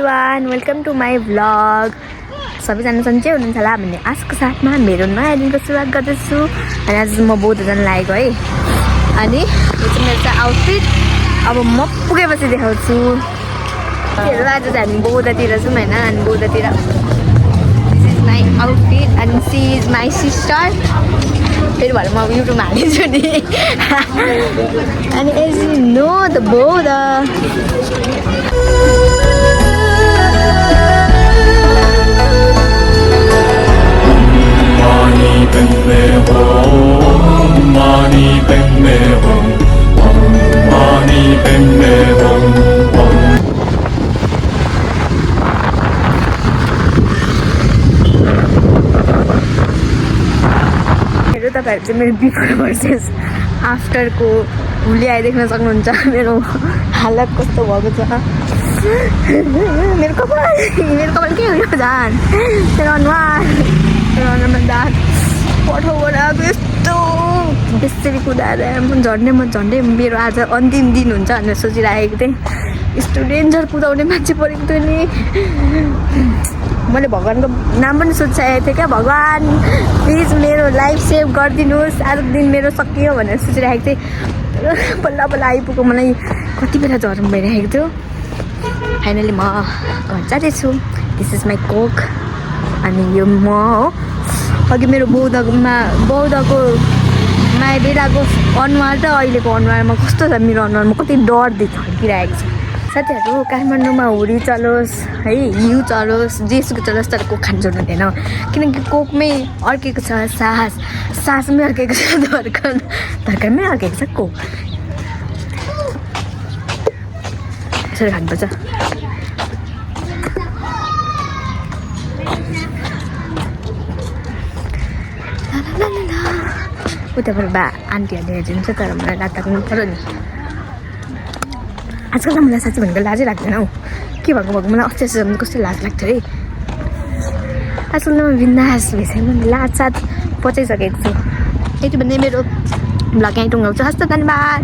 Everyone, welcome to my vlog. सबैजना सन्चै हुनुहुन्छ होला भन्ने आशको साथमा मेरो नयाँ दिनको सुरुवात गर्दैछु। अनि आज म बौद्ध जान लागेको है। अनि यो चाहिँ मेरो चाहिँ आउटफिट। अब म पुगेपछि देखाउँछु। आज चाहिँ हामी बौद्धतिर छौँ होइन। अनि बौद्धतिर this is my outfit and she is my sister. फेरि भएर म युट्युबमा हालिदिन्छु नि। अनि एज यु नो द बौद्ध तपाईँहरू चाहिँ मेरो बिफोर भर्सेस आफ्टरको भुलिआइ देख्न सक्नुहुन्छ। मेरो हालत कस्तो भएको छ। मेरो कपाल के हो यो झन्। मेरो अनुहारमा दाग पठाउबाट आएको यस्तो बेसरी कुदाएर झन्डै मेरो आज अन्तिम दिन हुन्छ भनेर सोचिरहेको थिएँ। यस्तो डेन्जर कुदाउने मान्छे परेको थियो नि। मैले भगवान्को नाम पनि सोचिरहेको थिएँ क्या। भगवान् प्लिज मेरो लाइफ सेभ गरिदिनुहोस्, आजको दिन मेरो सकियो भनेर सोचिरहेको थिएँ। बल्ल आइपुग्यो। मलाई कति बेला झरम भइरहेको थियो। फाइनली म घर जाँदैछु। This is my Coke. अनि यो म हो। अघि मेरो बौद्धको माइबेलाको अनुहार र अहिलेको अनुहारमा कस्तो छ मेरो अनुहारमा, कति डर थर्किरहेको छ। साथीहरू, काठमाडौँमा हुरी चलोस् है, हिउँ चलोस्, जेसुकै चलोस्, तर कोक खानु छोड्नु हुँदैन। किनकि कोकमै अर्केको छ सासमै अर्केको छ धर्कनमै अर्केको छ कोक। यसरी खानुपर्छ। उताबाट आन्टीहरूले हेरिदिन्छ, तर मलाई लात लाग्नु पऱ्यो नि। आजकल त मलाई साँच्चै भनेको लाजै लाग्दैन हौ। के भएको मलाई अस्ति कस्तो लाज लाग्थ्यो है। आजकल त म बिन्दास भइसक्यो। मैले लाज साथ पचाइसकेको छु। यति भन्दै मेरो भ्लग यहीँ टुङ्गाउँछु। हस् त, धन्यवाद।